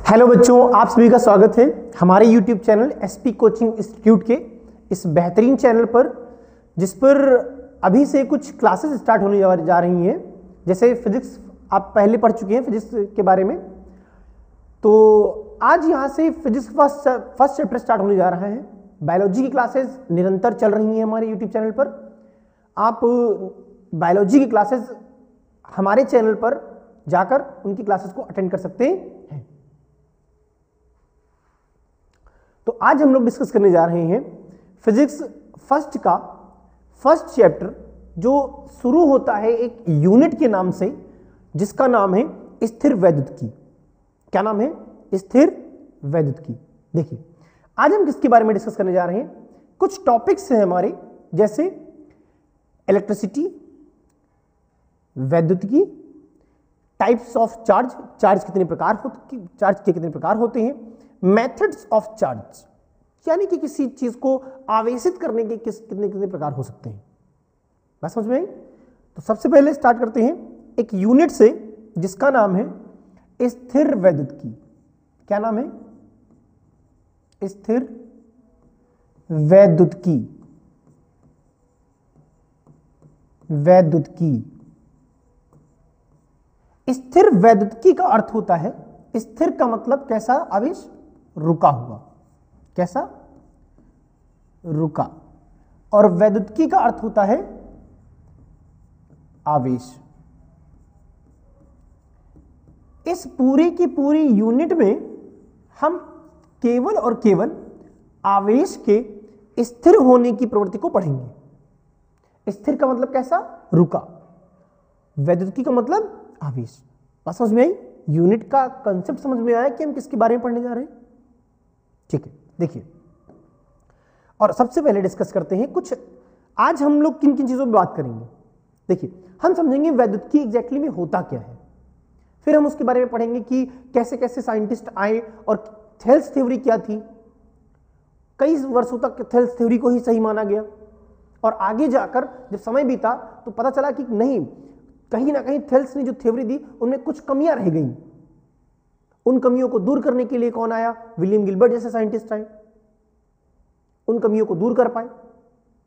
Hello बच्चों, आप सभी का स्वागत है हमारे YouTube channel SP coaching institute के इस बेहतरीन चैनल पर, जिस पर अभी से कुछ क्लासेस स्टार्ट होने जा रही हैं। जैसे फिजिक्स आप पहले पढ़ चुके हैं फिजिक्स के बारे में, तो आज यहाँ से फिजिक्स फर्स्ट चैप्टर स्टार्ट होने जा रहा है। बायोलॉजी की क्लासेस निरंतर चल रही हैं हमारे YouTube चैनल पर। आप बायोलॉजी की क्लासेस हमारे चैनल पर जाकर उनकी क्लासेस को अटेंड कर सकते हैं। तो आज हम लोग डिस्कस करने जा रहे हैं फिजिक्स फर्स्ट का फर्स्ट चैप्टर, जो शुरू होता है एक यूनिट के नाम से, जिसका नाम है स्थिर वैद्युतिकी। क्या नाम है? स्थिर वैद्युतिकी। देखिए, आज हम किसके बारे में डिस्कस करने जा रहे हैं। कुछ टॉपिक्स हैं हमारे, जैसे इलेक्ट्रिसिटी, वैद्युतिकी, टाइप्स ऑफ चार्ज, चार्ज के कितने प्रकार होते हैं, मेथड्स ऑफ चार्ज, यानी कि किसी चीज को आवेशित करने के कितने प्रकार हो सकते हैं। बात समझ में आई? तो सबसे पहले स्टार्ट करते हैं एक यूनिट से, जिसका नाम है स्थिर वैद्युतिकी। क्या नाम है? स्थिर वैद्युतिकी। स्थिर वैद्युतिकी का अर्थ होता है, स्थिर का मतलब कैसा? आवेश रुका हुआ। कैसा? रुका। और वैद्युतिकी का अर्थ होता है आवेश। इस पूरी की पूरी यूनिट में हम केवल और केवल आवेश के स्थिर होने की प्रवृत्ति को पढ़ेंगे। स्थिर का मतलब कैसा? रुका। वैद्युतिकी का मतलब आवेश। बात समझ में आई? यूनिट का कंसेप्ट समझ में आया कि हम किसके बारे में पढ़ने जा रहे हैं? ठीक है, देखिए, और सबसे पहले डिस्कस करते हैं कुछ। आज हम लोग किन किन चीजों पर बात करेंगे। देखिए, हम समझेंगे वैद्युतिकी एग्जैक्टली में होता क्या है, फिर हम उसके बारे में पढ़ेंगे कि कैसे कैसे साइंटिस्ट आए और थेल्स थ्योरी क्या थी। कई वर्षों तक थेल्स थ्योरी को ही सही माना गया, और आगे जाकर जब समय बीता तो पता चला कि नहीं, कहीं ना कहीं थेल्स ने जो थ्योरी दी उनमें कुछ कमियां रह गई। उन कमियों को दूर करने के लिए कौन आया? विलियम गिलबर्ट जैसे साइंटिस्ट आए, उन कमियों को दूर कर पाए।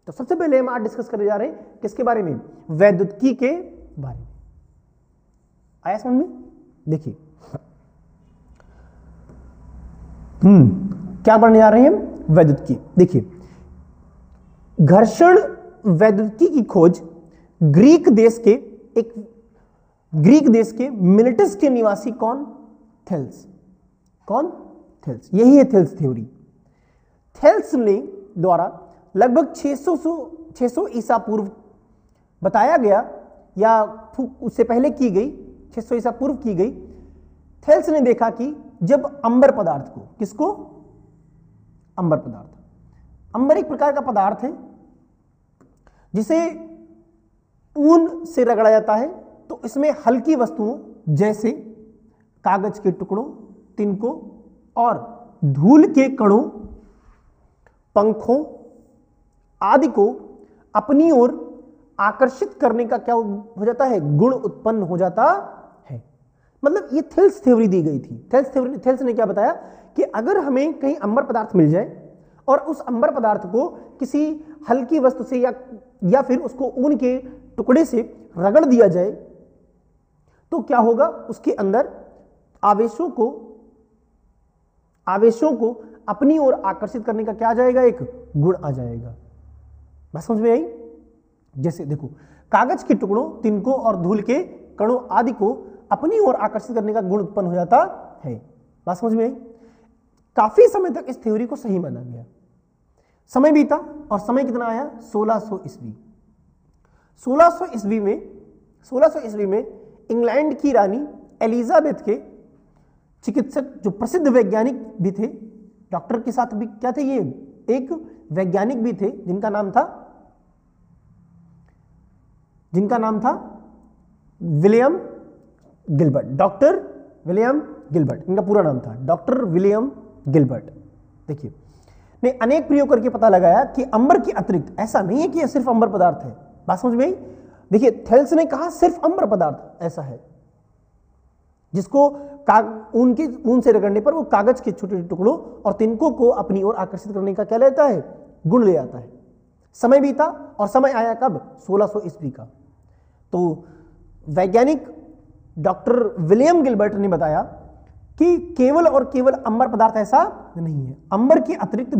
तो सबसे पहले हम आज डिस्कस करने जा रहे हैं किसके बारे में? वैद्युतिकी के बारे में। आया समझ में? देखिए, क्या पढ़ने जा रहे हैं हम? वैद्युतिकी। देखिए, घर्षण वैद्युतिकी की खोज ग्रीक देश के मिलेटस के निवासी कौन? थेल्स। कौन? थेल्स। यही है थेल्स थ्योरी। थेल्स ने द्वारा लगभग 600 ईसा पूर्व बताया गया, या उससे पहले की गई, 600 ईसा पूर्व की गई। थेल्स ने देखा कि जब अंबर पदार्थ को, किसको? अंबर पदार्थ। अंबर एक प्रकार का पदार्थ है जिसे ऊन से रगड़ा जाता है, तो इसमें हल्की वस्तुओं जैसे कागज के टुकड़ों, तिनकों और धूल के कणों, पंखों आदि को अपनी ओर आकर्षित करने का क्या हो जाता है? गुण उत्पन्न हो जाता है। मतलब ये थेल्स थ्योरी दी गई थी। थेल्स ने क्या बताया कि अगर हमें कहीं अंबर पदार्थ मिल जाए और उस अंबर पदार्थ को किसी हल्की वस्तु से या फिर उसको ऊन के टुकड़े से रगड़ दिया जाए, तो क्या होगा? उसके अंदर आवेशों को अपनी ओर आकर्षित करने का क्या आ जाएगा? एक गुण आ जाएगा। बस समझ में आई? जैसे देखो, कागज के टुकड़ों, तिनकों और धूल के कणों आदि को अपनी ओर आकर्षित करने का गुण उत्पन्न हो जाता है। बात समझ में आई? काफी समय तक इस थ्योरी को सही माना गया। समय बीता और समय कितना आया? 1600 ईस्वी। 1600 ईस्वी में इंग्लैंड की रानी एलिजाबेथ के चिकित्सक, जो प्रसिद्ध वैज्ञानिक भी थे, डॉक्टर के साथ भी क्या थे, ये एक वैज्ञानिक भी थे, जिनका नाम था William Gilbert. Doctor William Gilbert इनका पूरा नाम था, डॉक्टर विलियम गिलबर्ट। देखिए, ने अनेक प्रयोग करके पता लगाया कि अंबर के अतिरिक्त, ऐसा नहीं है कि यह सिर्फ अंबर पदार्थ है। बात समझ में आई? देखिए, थेल्स ने कहा सिर्फ अंबर पदार्थ ऐसा है, जिसको ऊन से रगड़ने पर वो कागज के छोटे छोटे टुकड़ों और तिनकों को अपनी ओर आकर्षित करने का क्या लेता है, गुण ले आता है। समय बीता और समय आया कब, 1600 ईस्वी का। तो वैज्ञानिक डॉक्टर विलियम गिलबर्ट ने बताया कि केवल और केवल अंबर पदार्थ ऐसा नहीं है, अंबर के अतिरिक्त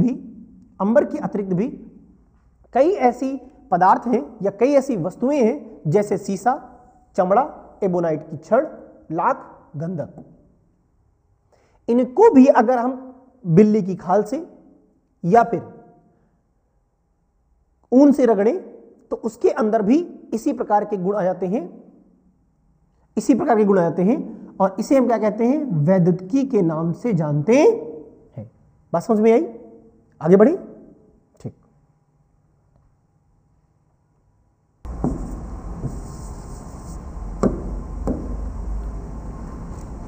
भी कई ऐसी पदार्थ हैं या कई ऐसी वस्तुएं हैं जैसे सीसा, चमड़ा, एबोनाइट की छड़, लाख, गंधक। इनको भी अगर हम बिल्ली की खाल से या फिर ऊन से रगड़ें तो उसके अंदर भी इसी प्रकार के गुण आ जाते हैं, और इसे हम क्या कहते हैं, वैद्युतिकी के नाम से जानते हैं। बात समझ में आई? आगे बढ़े।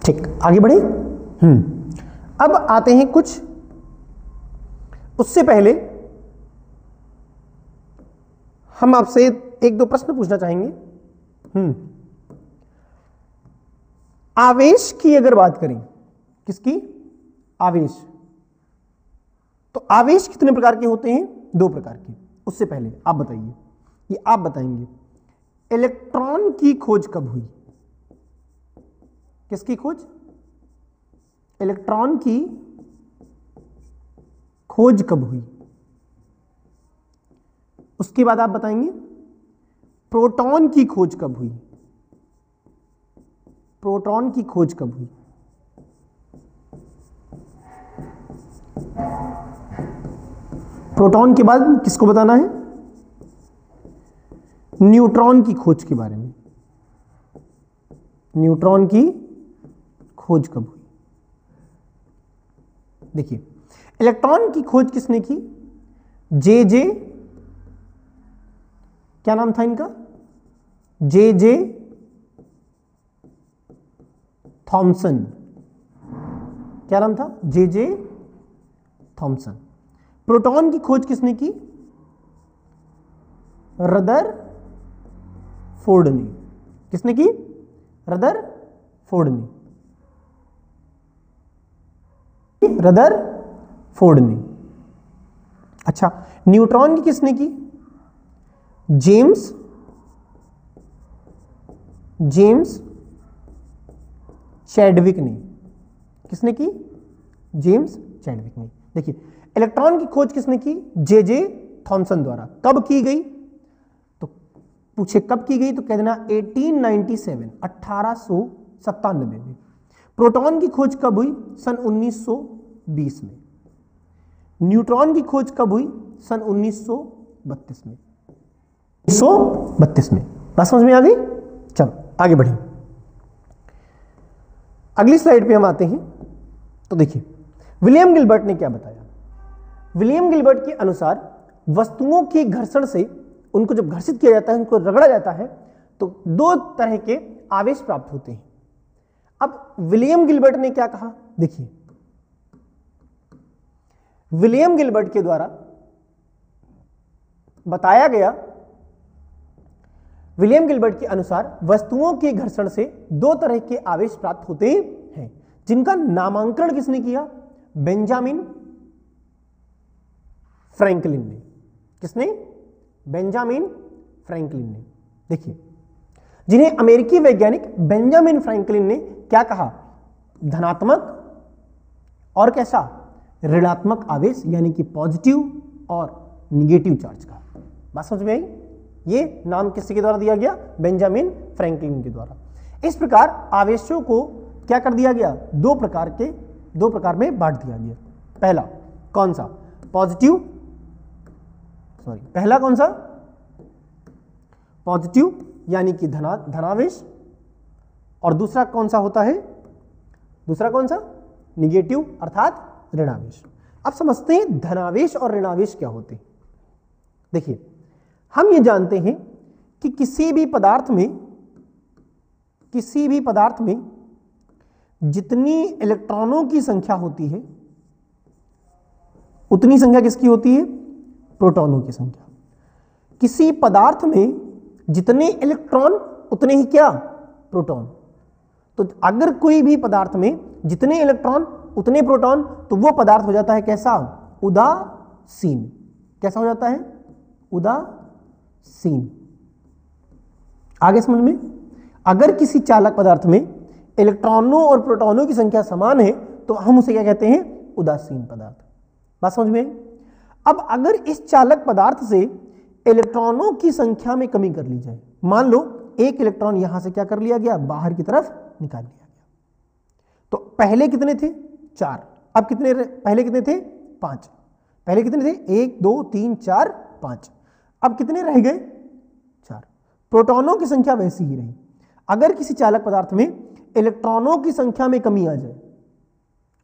ठीक, आगे बढ़े। अब आते हैं कुछ, उससे पहले हम आपसे एक दो प्रश्न पूछना चाहेंगे। आवेश की अगर बात करें, किसकी, आवेश, तो आवेश कितने प्रकार के होते हैं, 2 प्रकार के। उससे पहले आप बताइए, ये आप बताएंगे इलेक्ट्रॉन की खोज कब हुई, किसकी खोज, इलेक्ट्रॉन की खोज कब हुई। उसके बाद आप बताएंगे प्रोटॉन की खोज कब हुई, प्रोटॉन की खोज कब हुई। प्रोटॉन के बाद किसको बताना है, न्यूट्रॉन की खोज के बारे में, न्यूट्रॉन की खोज कब हुई। देखिए, इलेक्ट्रॉन की खोज किसने की, जे क्या नाम था इनका, जे थॉमसन। क्या नाम था, जे थॉमसन। प्रोटॉन की खोज किसने की, रदरफोर्ड ने। किसने की, रदरफोर्ड ने, रदरफोर्ड ने। अच्छा, न्यूट्रॉन की किसने की, जेम्स चैडविक ने। किसने की, जेम्स चैडविक ने। देखिए, इलेक्ट्रॉन की खोज किसने की, जे थॉमसन द्वारा। कब की गई, तो पूछे कब की गई तो कह देना 1897, 1897 में। प्रोटॉन की खोज कब हुई, सन 1920 में। न्यूट्रॉन की खोज कब हुई, सन 1932 में। 1932 में। बात समझ में आ गई? चलो आगे बढ़े, अगली स्लाइड पे हम आते हैं। तो देखिए, विलियम गिलबर्ट ने क्या बताया। विलियम गिलबर्ट के अनुसार वस्तुओं के घर्षण से, उनको जब घर्षित किया जाता है, उनको रगड़ा जाता है, तो 2 तरह के आवेश प्राप्त होते हैं। अब विलियम गिलबर्ट ने क्या कहा, देखिए, विलियम गिलबर्ट के द्वारा बताया गया, विलियम गिलबर्ट के अनुसार वस्तुओं के घर्षण से 2 तरह के आवेश प्राप्त होते हैं, जिनका नामांकन किसने किया, बेंजामिन फ्रैंकलिन ने। किसने, बेंजामिन फ्रैंकलिन ने। देखिए, जिन्हें अमेरिकी वैज्ञानिक बेंजामिन फ्रैंकलिन ने क्या कहा, धनात्मक और कैसा, ऋणात्मक आवेश, यानी कि पॉजिटिव और निगेटिव चार्ज का। बात समझ में आई? ये नाम किसके द्वारा दिया गया, बेंजामिन फ्रैंकलिन के द्वारा। इस प्रकार आवेशों को क्या कर दिया गया, 2 प्रकार में बांट दिया गया। पहला कौन सा, पहला कौन सा, पॉजिटिव यानी कि धनावेश, और दूसरा कौन सा होता है, दूसरा कौन सा, निगेटिव अर्थात ऋणावेश। अब समझते हैं धनावेश और ऋणावेश क्या होते हैं। देखिए, हम ये जानते हैं कि किसी भी पदार्थ में जितनी इलेक्ट्रॉनों की संख्या होती है, उतनी संख्या किसकी होती है, प्रोटॉनों की संख्या। किसी पदार्थ में जितने इलेक्ट्रॉन उतने ही क्या, प्रोटॉन। तो तो अगर कोई भी पदार्थ में जितने इलेक्ट्रॉन उतने प्रोटॉन, तो वो पदार्थ हो जाता है कैसा? उदासीन। कैसा हो जाता है? उदासीन। आगे समझ में? अगर किसी चालक पदार्थ में इलेक्ट्रॉनों और प्रोटॉनों की संख्या समान है तो हम उसे क्या कहते हैं? उदासीन पदार्थ। बात समझ में आई? अब अगर इस चालक पदार्थ से इलेक्ट्रॉनों की संख्या में कमी कर ली जाए, मान लो एक इलेक्ट्रॉन यहां से क्या कर लिया गया? बाहर की तरफ निकाल लिया गया। तो पहले कितने थे? 4। अब कितने? पहले कितने थे? 5। पहले कितने थे? 1 2 3 4 5। अब कितने रह गए? 4। प्रोटॉनों की संख्या वैसी ही रही। अगर किसी चालक पदार्थ में इलेक्ट्रॉनों की संख्या में कमी आ जाए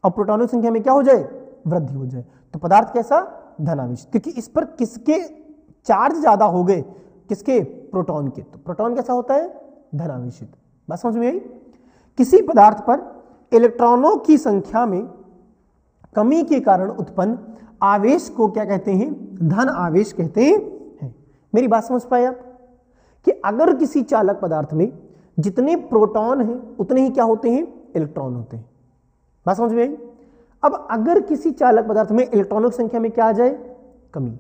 और प्रोटॉनों की संख्या में क्या हो जाए? वृद्धि हो जाए, तो पदार्थ कैसा? धनावेशित। क्योंकि इस पर किसके चार्ज ज्यादा हो गए? किसके? प्रोटॉन के। तो प्रोटॉन कैसा होता है? धनावेशित। बात समझ में आई? किसी पदार्थ पर इलेक्ट्रॉनों की संख्या में कमी के कारण उत्पन्न आवेश को क्या कहते हैं? धन आवेश कहते हैं। मेरी बात समझ पाए आप? कि अगर किसी चालक पदार्थ में जितने प्रोटॉन हैं उतने ही क्या होते हैं? इलेक्ट्रॉन होते हैं। बात समझ में आई? अब अगर किसी चालक पदार्थ में इलेक्ट्रॉनों की संख्या में क्या आ जाए? कमी,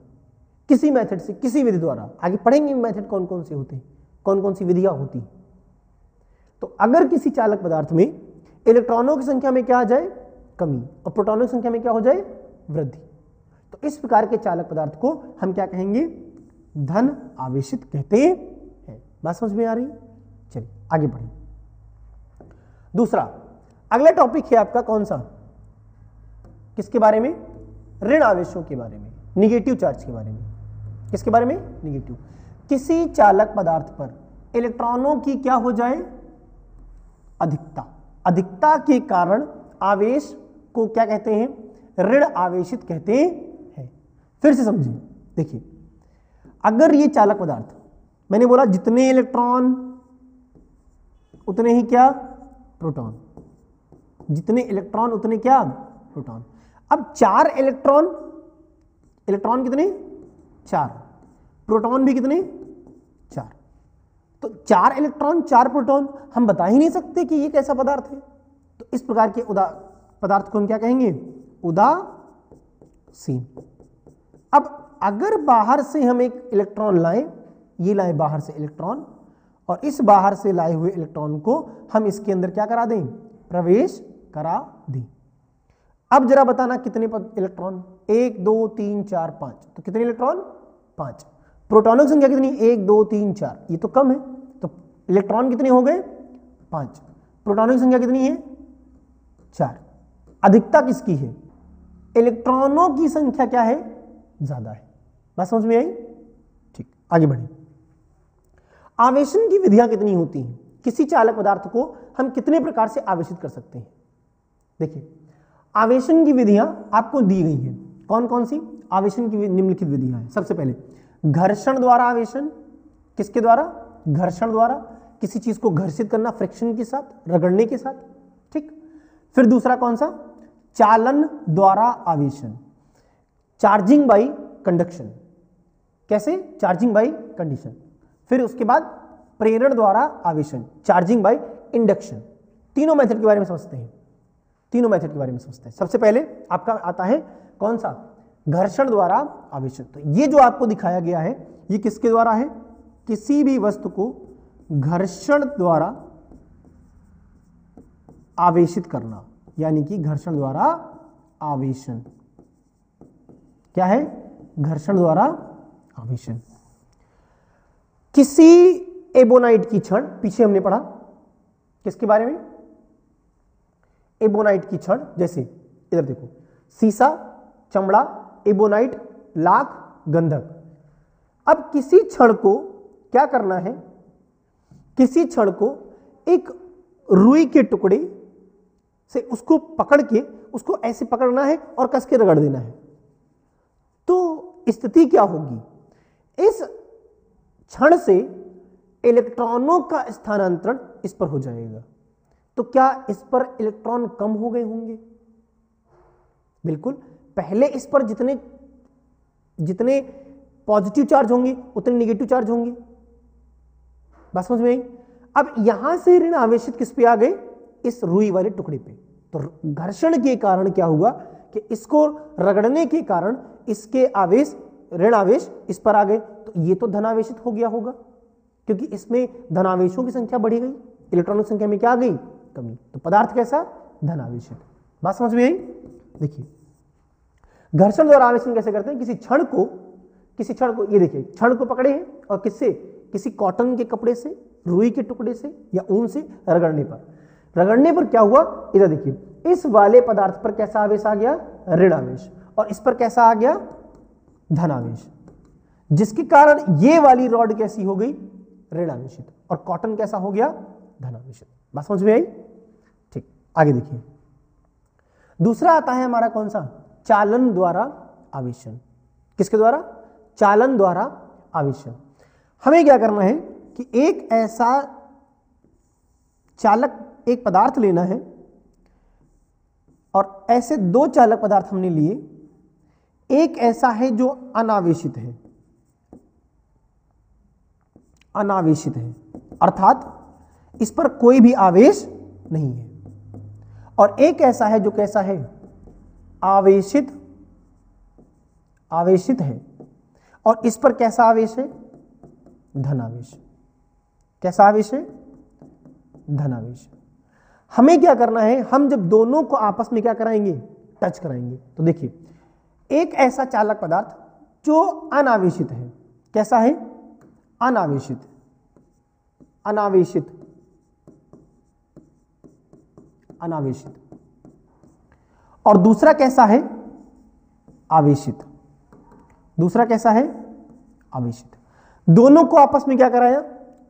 किसी मेथड से, किसी विधि द्वारा, आगे पढ़ेंगे मेथड कौन कौन से होते हैं, कौन कौन सी विधियां होती। तो अगर किसी चालक पदार्थ में इलेक्ट्रॉनों की संख्या में क्या आ जाए? कमी, और प्रोटॉनों की संख्या में क्या हो जाए? वृद्धि, तो इस प्रकार के चालक पदार्थ को हम क्या कहेंगे? धन आवेशित कहते हैं। बात समझ में आ रही? चलिए आगे बढ़े। दूसरा अगला टॉपिक है आपका कौन सा? किसके बारे में? ऋण आवेशों के बारे में, निगेटिव चार्ज के बारे में। किसके बारे में? निगेटिव। किसी चालक पदार्थ पर इलेक्ट्रॉनों की क्या हो जाए? अधिकता। अधिकता के कारण आवेश को क्या कहते हैं? ऋण आवेशित कहते हैं। फिर से समझिए, देखिए, अगर ये चालक पदार्थ, मैंने बोला जितने इलेक्ट्रॉन उतने ही क्या? प्रोटॉन। जितने इलेक्ट्रॉन उतने क्या? प्रोटॉन। अब 4 इलेक्ट्रॉन, इलेक्ट्रॉन कितने? 4, प्रोटॉन भी कितने? 4। तो 4 इलेक्ट्रॉन 4 प्रोटॉन, हम बता ही नहीं सकते कि ये कैसा पदार्थ है। तो इस प्रकार के पदार्थ को हम क्या कहेंगे? उदासीन। अब अगर बाहर से हम एक इलेक्ट्रॉन लाएं, ये लाएं बाहर से इलेक्ट्रॉन, और इस बाहर से लाए हुए इलेक्ट्रॉन को हम इसके अंदर क्या करा दें? प्रवेश करा दें। अब जरा बताना कितने इलेक्ट्रॉन? 1 2 3 4 5। तो कितने इलेक्ट्रॉन? 5। प्रोटॉनों की संख्या कितनी? 1 2 3 4। ये तो कम है, तो इलेक्ट्रॉन कितने हो गए? 5। प्रोटॉनों की संख्या कितनी है? 4। अधिकता किसकी है? इलेक्ट्रॉनों की संख्या क्या है? ज्यादा है। बात समझ में आई? ठीक, आगे बढ़े। आवेशन की विधियां कितनी होती हैं? किसी चालक पदार्थ को हम कितने प्रकार से आवेशित कर सकते हैं? देखिए, आवेशन की विधियां आपको दी गई हैं। कौन कौन सी आवेशन की निम्नलिखित विधियां हैं? सबसे पहले घर्षण द्वारा आवेशन। किसके द्वारा? घर्षण द्वारा। किसी चीज को घर्षित करना, फ्रिक्शन के साथ, रगड़ने के साथ। ठीक। फिर दूसरा कौन सा? चालन द्वारा आवेशन, चार्जिंग बाई कंडक्शन। कैसे? Charging by condition. फिर उसके बाद प्रेरण द्वारा आवेशन, चार्जिंग बाई इंडक्शन। तीनों मेथड के बारे में समझते हैं। तीनों मेथड के बारे में समझते हैं। सबसे पहले आपका आता है कौन सा? घर्षण द्वारा आवेशन। तो ये जो आपको दिखाया गया है, ये किसके द्वारा है? किसी भी वस्तु को घर्षण द्वारा आवेशित करना, यानी कि घर्षण द्वारा आवेशन। क्या है? घर्षण द्वारा आवेशन। किसी एबोनाइट की छड़, पीछे हमने पढ़ा किसके बारे में? एबोनाइट की छड़। जैसे इधर देखो, सीसा, चमड़ा, एबोनाइट, लाख, गंधक। अब किसी छड़ को क्या करना है? किसी छड़ को एक रुई के टुकड़े से उसको पकड़ के उसको ऐसे पकड़ना है और कस के रगड़ देना है। तो स्थिति क्या होगी? इस छड़ से इलेक्ट्रॉनों का स्थानांतरण इस पर हो जाएगा। तो क्या इस पर इलेक्ट्रॉन कम हो गए होंगे? बिल्कुल। पहले इस पर जितने जितने पॉजिटिव चार्ज होंगे उतने नेगेटिव चार्ज होंगे। बात समझ में आई? अब यहां से ऋण आवेशित किस पे आ गए? इस रुई वाले टुकड़े पे। तो घर्षण के कारण क्या हुआ कि इसको रगड़ने के कारण इसके आवेश, ऋण आवेश इस पर आ गए, तो ये तो धनावेशित हो गया होगा, क्योंकि इसमें धनावेशों की संख्या बढ़ी गई, इलेक्ट्रॉनों की संख्या में क्या आ गई, कमी। तो पदार्थ कैसा, धनावेशित। बात समझ में आई? देखिए घर्षण द्वारा आवेशन कैसे करते हैं, किसी क्षण को ये देखिए क्षण को पकड़े हैं और किससे, किसी कॉटन के कपड़े से, रुई के टुकड़े से या ऊन से रगड़ने पर क्या हुआ, इधर देखिए इस वाले पदार्थ पर कैसा आवेश आ गया, ऋण आवेश, और इस पर कैसा आ गया, धनावेश, जिसके कारण ये वाली रॉड कैसी हो गई, ऋण आवेशित, और कॉटन कैसा हो गया, धनावेशित। बात समझ में आई? ठीक, आगे देखिए दूसरा आता है हमारा कौन सा, चालन द्वारा आवेशन। किसके द्वारा, चालन द्वारा आवेशन। हमें क्या करना है कि एक ऐसा चालक, एक पदार्थ लेना है, और ऐसे दो चालक पदार्थ हमने लिए, एक ऐसा है जो अनावेशित है, अर्थात इस पर कोई भी आवेश नहीं है, और एक ऐसा है जो कैसा है, आवेशित है, और इस पर कैसा आवेश है, धनावेश। कैसा आवेश है, धनावेश। हमें क्या करना है, हम जब दोनों को आपस में क्या कराएंगे, टच कराएंगे। तो देखिए एक ऐसा चालक पदार्थ जो अनावेशित है, कैसा है, अनावेशित, और दूसरा कैसा है, आवेशित। दूसरा कैसा है, आवेशित। दोनों को आपस में क्या कराया,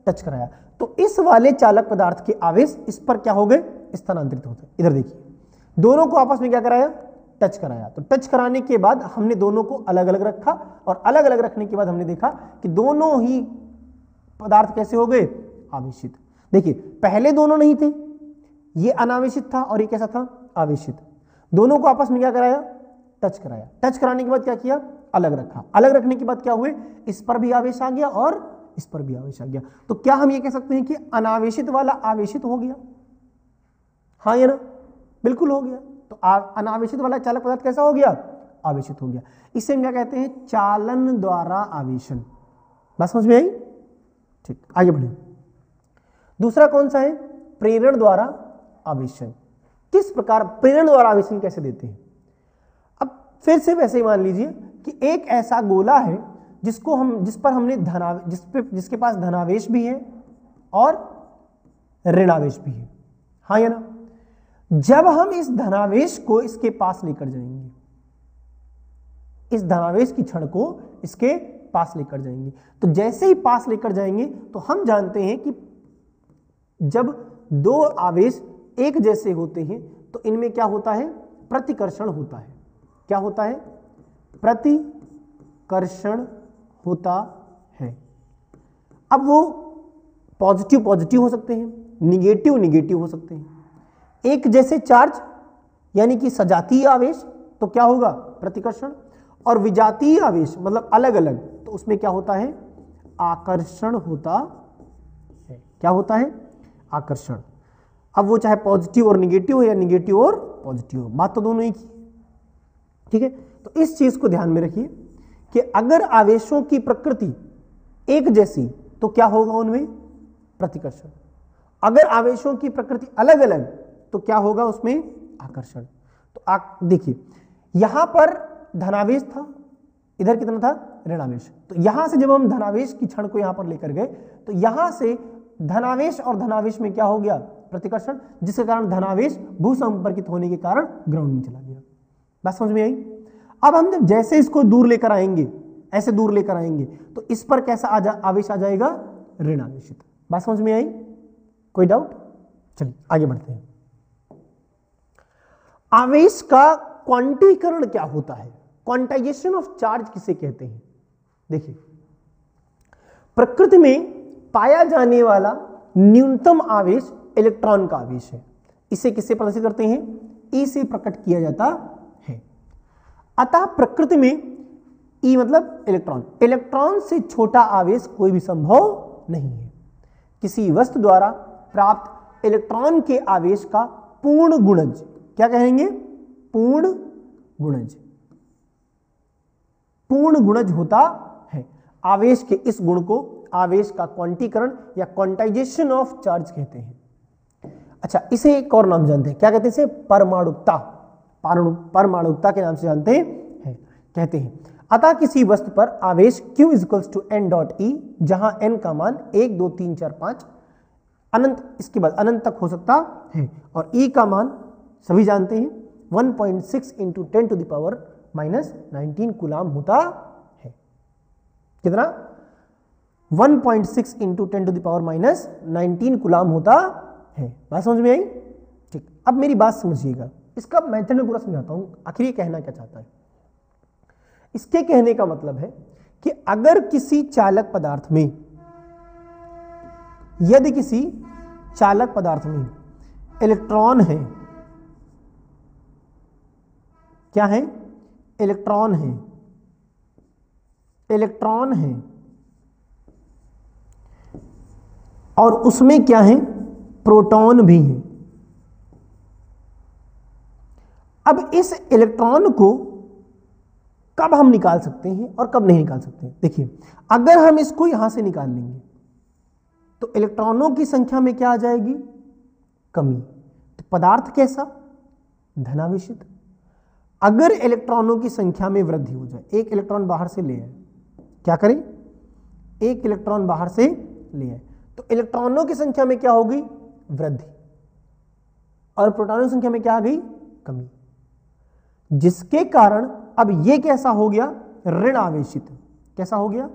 टच कराया। तो इस वाले चालक पदार्थ के आवेश इस पर क्या हो गए, स्थानांतरित होते। इधर देखिए दोनों को आपस में क्या कराया, टच कराया। तो टच कराने के बाद हमने दोनों को अलग अलग रखा, और अलग अलग रखने के बाद हमने देखा कि दोनों ही पदार्थ कैसे हो गए, आवेशित। देखिए पहले दोनों नहीं थे, ये अनावेशित था और ये कैसा था, आवेशित। दोनों को आपस में क्या कराया, टच कराया। टच कराने के बाद क्या किया, अलग रखा। अलग रखने के बाद क्या हुए, इस पर भी आवेश आ गया और इस पर भी आवेश आ गया। तो क्या हम ये कह सकते हैं कि अनावेशित वाला आवेशित हो गया, हाँ या ना, बिल्कुल हो गया। तो अनावेशित वाला चालक पदार्थ कैसा हो गया, आवेशित हो गया। इसे हम क्या कहते हैं, चालन द्वारा आवेशन। बात समझ में आई? ठीक, आगे बढ़े। दूसरा कौन सा है, प्रेरण द्वारा आवेशन। किस प्रकार प्रेरण द्वारा आवेशन कैसे देते हैं। अब फिर से वैसे ही मान लीजिए कि एक ऐसा गोला है जिस पर हमने जिसके पास धनावेश भी है और ऋणावेश भी है, हाँ या ना। जब हम इस धनावेश को इसके पास लेकर जाएंगे, इस धनावेश की क्षण को इसके पास लेकर जाएंगे, तो जैसे ही पास लेकर जाएंगे तो हम जानते हैं कि जब दो आवेश एक जैसे होते हैं तो इनमें क्या होता है, प्रतिकर्षण होता है। क्या होता है, प्रतिकर्षण होता है। अब वो पॉजिटिव पॉजिटिव हो सकते हैं, निगेटिव निगेटिव हो सकते हैं। एक जैसे चार्ज यानी कि सजातीय आवेश तो क्या होगा, प्रतिकर्षण, और विजातीय आवेश मतलब अलग अलग, तो उसमें क्या होता है, आकर्षण होता है। क्या होता है, आकर्षण। अब वो चाहे पॉजिटिव और निगेटिव हो या निगेटिव और पॉजिटिव हो, बात तो दोनों ही की, ठीक है। तो इस चीज को ध्यान में रखिए कि अगर आवेशों की प्रकृति एक जैसी तो क्या होगा उनमें, प्रतिकर्षण। अगर आवेशों की प्रकृति अलग अलग तो क्या होगा उसमें, आकर्षण। तो देखिए यहां पर धनावेश था, इधर कितना था, ऋणावेश। तो यहां से जब हम धनावेश की क्षण को यहां पर लेकर गए तो यहां से धनावेश और धनावेश में क्या हो गया, प्रतिकर्षण, जिसके कारण धनावेश भूसंपर्कित होने के कारण ग्राउंड में चला गया। बात समझ में आई। अब हम जब जैसे इसको दूर लेकर आएंगे, ऐसे दूर लेकर आएंगे तो इस पर कैसा आवेश आ जाएगा, ऋणावेशित। बात समझ में आई, कोई डाउट? चलिए आगे बढ़ते हैं। आवेश का क्वांटीकरण क्या होता है, क्वांटाइजेशन ऑफ चार्ज किसे कहते हैं। देखिए प्रकृति में पाया जाने वाला न्यूनतम आवेश इलेक्ट्रॉन का आवेश है। इसे किससे प्रदर्शित करते हैं, ई से प्रकट किया जाता है। अतः प्रकृति में ई मतलब इलेक्ट्रॉन, इलेक्ट्रॉन से छोटा आवेश कोई भी संभव नहीं है। किसी वस्तु द्वारा प्राप्त इलेक्ट्रॉन के आवेश का पूर्ण गुणज, क्या कहेंगे, पूर्ण गुणज, पूर्ण गुणज होता है। आवेश के इस गुण को आवेश का क्वांटीकरण या क्वांटाइजेशन ऑफ चार्ज कहते हैं। अच्छा, इसे एक और नाम जानते हैं, क्या कहते हैं इसे, परमाणुकता, परमाणुकता के नाम से जानते हैं, कहते हैं। अतः किसी वस्तु पर आवेश Q equals to n dot e, जहां n का मान 1 2 3 4 5 अनंत, इसके बाद अनंत तक हो सकता है, और E का मान सभी जानते हैं 1.6 into 10 to the power -19 coulomb होता है। कितना, 1.6 into 10 to the power -19 coulomb होता है। बात समझ में आई? ठीक, अब मेरी बात समझिएगा, इसका मेथड में पूरा समझाता हूं, आखिर ये कहना क्या चाहता है। इसके कहने का मतलब है कि अगर किसी चालक पदार्थ में, यदि किसी चालक पदार्थ में इलेक्ट्रॉन है, क्या है, इलेक्ट्रॉन है, इलेक्ट्रॉन है, और उसमें क्या है, प्रोटॉन भी है। अब इस इलेक्ट्रॉन को कब हम निकाल सकते हैं और कब नहीं निकाल सकते हैं? देखिए, अगर हम इसको यहां से निकाल लेंगे तो इलेक्ट्रॉनों की संख्या में क्या आ जाएगी, कमी। तो पदार्थ कैसा, धनावेशित। अगर इलेक्ट्रॉनों की संख्या में वृद्धि हो जाए, एक इलेक्ट्रॉन बाहर से ले आए, क्या करें, एक इलेक्ट्रॉन बाहर से ले आए, तो इलेक्ट्रॉनों की संख्या में क्या होगी, वृद्धि, और प्रोटॉनों की संख्या में क्या आ गई, कमी, जिसके कारण अब ये कैसा हो गया, ऋण आवेशित। कैसा हो गया,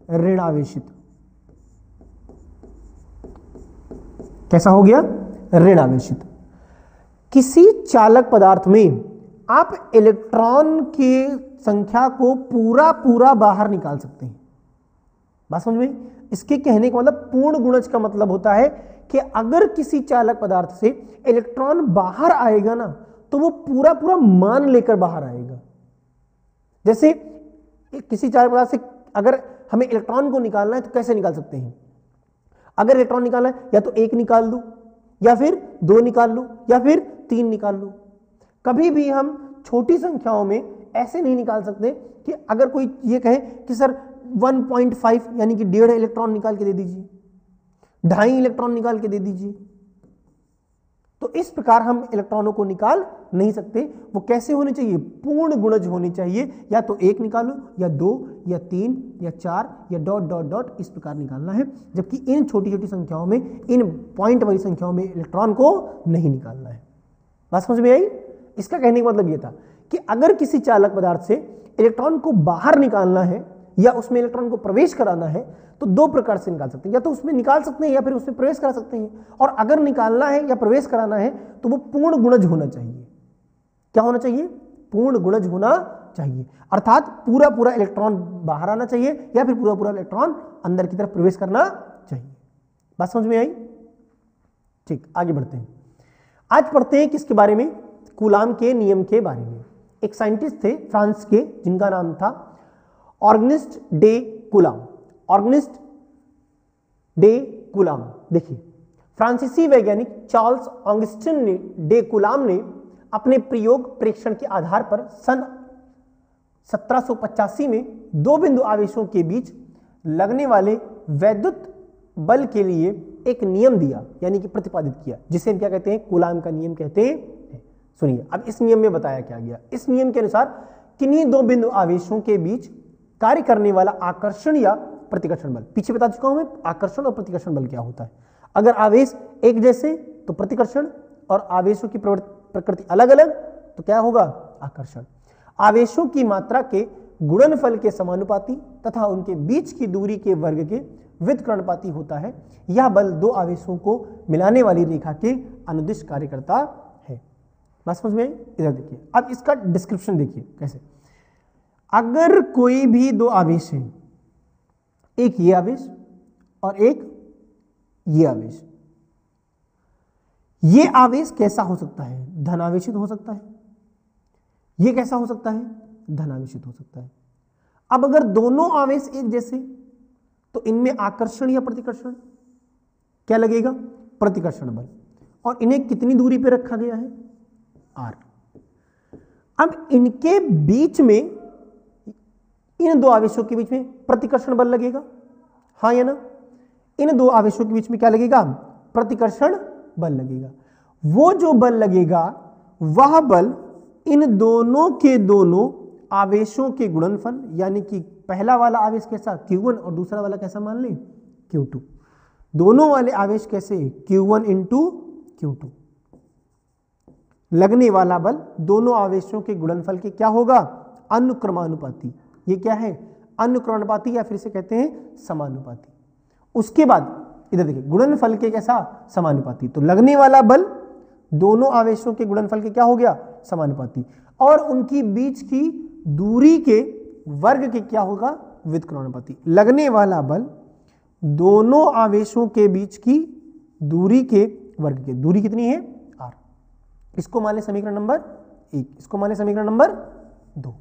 ऋण आवेशित। कैसा हो गया, ऋण आवेशित। किसी चालक पदार्थ में आप इलेक्ट्रॉन की संख्या को पूरा पूरा बाहर निकाल सकते हैं। बात समझ में? इसके कहने का मतलब, पूर्ण गुणज का मतलब होता है कि अगर किसी चालक पदार्थ से इलेक्ट्रॉन बाहर आएगा ना, तो वो पूरा पूरा मान लेकर बाहर आएगा। जैसे किसी चालक पदार्थ से अगर हमें इलेक्ट्रॉन को निकालना है तो कैसे निकाल सकते हैं? अगर इलेक्ट्रॉन निकालना है, या तो एक निकाल लूं, या फिर दो निकाल लूं, या फिर तीन निकाल लूं। कभी भी हम छोटी संख्याओं में ऐसे नहीं निकाल सकते कि अगर कोई ये कहे कि सर 1.5 यानी कि 1.5 इलेक्ट्रॉन निकाल के दे दीजिए, 2.5 इलेक्ट्रॉन निकाल के दे दीजिए, तो इस प्रकार हम इलेक्ट्रॉनों को निकाल नहीं सकते। वो कैसे होने चाहिए, पूर्ण गुणज होने चाहिए। या तो एक निकालो, या दो, या तीन, या चार, या डॉट डॉट डॉट, इस प्रकार निकालना है। जबकि इन छोटी छोटी संख्याओं में, इन पॉइंट वाली संख्याओं में इलेक्ट्रॉन को नहीं निकालना है। बात समझ में आई? इसका कहने का मतलब यह था कि अगर किसी चालक पदार्थ से इलेक्ट्रॉन को बाहर निकालना है या उसमें इलेक्ट्रॉन को प्रवेश कराना है, तो दो प्रकार से निकाल सकते हैं। या तो उसमें निकाल सकते हैं या फिर उसमें प्रवेश करा सकते हैं। और अगर निकालना है या प्रवेश कराना है तो वो पूर्ण गुणज होना चाहिए। क्या होना चाहिए? पूर्ण गुणज होना चाहिए, अर्थात पूरा पूरा इलेक्ट्रॉन बाहर आना चाहिए या फिर पूरा पूरा इलेक्ट्रॉन अंदर की तरफ प्रवेश करना चाहिए। बात समझ में आई? ठीक, आगे बढ़ते हैं। आज पढ़ते हैं किसके बारे में? कूलाम के नियम के बारे में। एक साइंटिस्ट थे फ्रांस के, जिनका नाम था ऑर्गनिस्ट डे कूलाम। ऑर्गनिस्ट डे कूलाम। देखिए, फ्रांसीसी वैज्ञानिक चार्ल्स ऑगस्टिन डे कूलाम ने अपने प्रयोग प्रेक्षण के आधार पर सन 1785 में दो बिंदु आवेशों के बीच लगने वाले वैद्युत बल के लिए एक नियम दिया, यानी कि प्रतिपादित किया, जिसे हम क्या कहते हैं? कूलाम का नियम कहते हैं। सुनिए, अब इस नियम में बताया क्या गया। इस नियम के अनुसार किन्हीं दो बिंदु आवेशों के बीच कार्य करने वाला आकर्षण या प्रतिकर्षण बल, पीछे बता चुका हूं मैं आकर्षण और प्रतिकर्षण बल क्या होता है। अगर आवेश एक जैसे तो प्रतिकर्षण, और आवेशों की प्रकृति अलग अलग तो क्या होगा? आकर्षण। आवेशों की मात्रा के गुणनफल के समानुपाती तथा उनके बीच की दूरी के वर्ग के व्युत्क्रमणपाती होता है। यह बल दो आवेशों को मिलाने वाली रेखा के अनुदिश कार्य करता है। बात समझ में? इधर देखिए, अब इसका डिस्क्रिप्शन देखिए कैसे। अगर कोई भी दो आवेश है, एक ये आवेश और एक ये आवेश, ये आवेश कैसा हो सकता है? धनावेशित हो सकता है। ये कैसा हो सकता है? धनावेशित हो सकता है। अब अगर दोनों आवेश एक जैसे, तो इनमें आकर्षण या प्रतिकर्षण? क्या लगेगा, प्रतिकर्षण बल, और इन्हें कितनी दूरी पे रखा गया है, r। अब इनके बीच में, इन दो आवेशों के बीच में प्रतिकर्षण बल लगेगा, हाँ या ना, इन दो आवेशों के बीच में क्या लगेगा, प्रतिकर्षण बल लगेगा। वो जो बल लगेगा वह बल इन दोनों के दोनों आवेशों के गुणनफल, यानी कि पहला वाला आवेश कैसा Q1 और दूसरा वाला कैसा मान लें Q2, दोनों वाले आवेश कैसे Q1 इंटू Q2, लगने वाला बल दोनों आवेशों के गुणनफल के क्या होगा, अनुक्रमानुपाती। ये क्या है, अनुक्रमानुपाती, या फिर से कहते हैं समानुपाती। उसके बाद इधर देखिए, गुणनफल के कैसा, समानुपाती। तो लगने वाला बल दोनों आवेशों के गुणनफल के क्या हो गया, समानुपाती, और उनकी बीच की दूरी के वर्ग के क्या होगा, व्युत्क्रमानुपाती। लगने वाला बल दोनों आवेशों के बीच की दूरी के वर्ग के, दूरी कितनी है, r। इसको मान ले समीकरण नंबर 1, इसको मान ले समीकरण नंबर 2।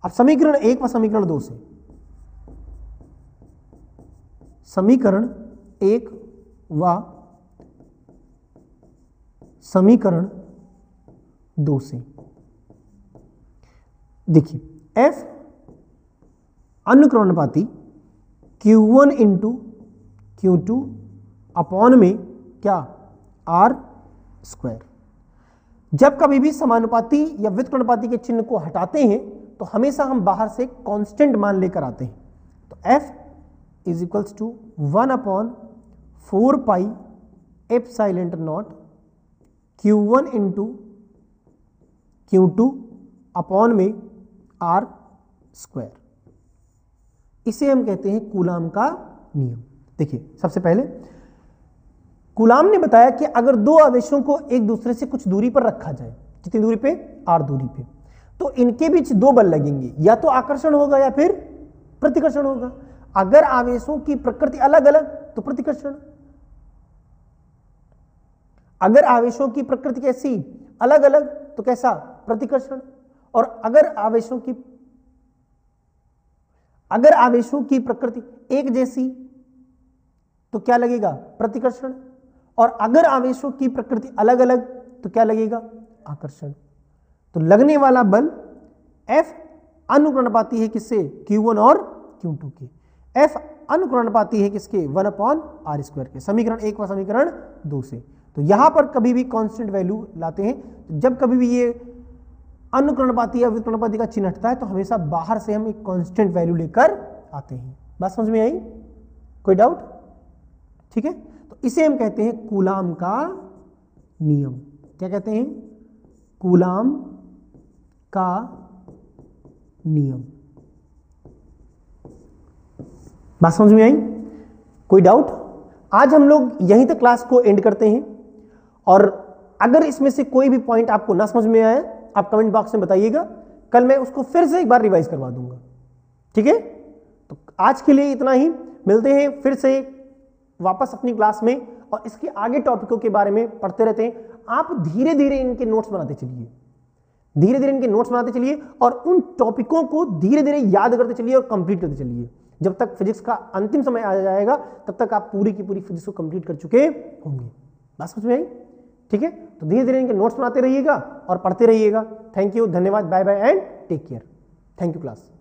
अब समीकरण 1 व समीकरण 2 से, समीकरण 1 व समीकरण 2 से देखिए, F अनुक्रमानुपाती Q1 into Q2 upon में क्या, R स्क्वायर। जब कभी भी समानुपाती या व्युत्क्रमानुपाती के चिन्ह को हटाते हैं तो हमेशा हम बाहर से कांस्टेंट मान लेकर आते हैं। तो F is equals to 1 upon 4 pi epsilon not Q1 into Q2 upon में R स्क्वायर। इसे हम कहते हैं कूलाम का नियम। देखिए, सबसे पहले कूलाम ने बताया कि अगर दो आवेशों को एक दूसरे से कुछ दूरी पर रखा जाए, कितनी दूरी पे, R दूरी पे, तो इनके बीच दो बल लगेंगे, या तो आकर्षण होगा या फिर प्रतिकर्षण होगा। अगर आवेशों की प्रकृति अलग अलग तो प्रतिकर्षण, अगर आवेशों की प्रकृति कैसी, अलग अलग, तो कैसा, प्रतिकर्षण। और अगर आवेशों की प्रकृति एक जैसी तो क्या लगेगा, प्रतिकर्षण। और अगर आवेशों की प्रकृति अलग अलग तो क्या लगेगा, आकर्षण। तो लगने वाला बल F अनुक्रमानुपाती है किससे, Q1 और Q2 के। F अनुक्रमानुपाती है किसके, 1 अपॉन R स्क्वायर के, समीकरण 1 व समीकरण 2 से। तो यहां पर कभी भी कांस्टेंट वैल्यू लाते हैं, जब कभी भी ये अनुक्रमानुपाती या व्युत्क्रमानुपाती का चिन्ह हटता है तो हमेशा बाहर से हम एक कांस्टेंट वैल्यू लेकर आते हैं। बात समझ में आई, कोई डाउट, ठीक है। तो इसे हम कहते हैं कूलाम का नियम। क्या कहते हैं, कूलाम का नियम। बात समझ में आई, कोई डाउट। आज हम लोग यहीं तक क्लास को एंड करते हैं, और अगर इसमें से कोई भी पॉइंट आपको ना समझ में आया आप कमेंट बॉक्स में बताइएगा, कल मैं उसको फिर से एक बार रिवाइज करवा दूंगा, ठीक है। तो आज के लिए इतना ही, मिलते हैं फिर से वापस अपनी क्लास में, और इसके आगे टॉपिकों के बारे में पढ़ते रहते हैं। आप धीरे धीरे इनके नोट्स बनाते चलिए, धीरे धीरे इनके नोट्स बनाते चलिए, और उन टॉपिकों को धीरे धीरे याद करते चलिए और कंप्लीट करते चलिए। जब तक फिजिक्स का अंतिम समय आ जाएगा तब तक आप पूरी की पूरी फिजिक्स को कंप्लीट कर चुके होंगे। बात समझ में आई, ठीक है। तो धीरे धीरे इनके नोट्स बनाते रहिएगा और पढ़ते रहिएगा। थैंक यू, धन्यवाद, bye bye and take care. Thank you class.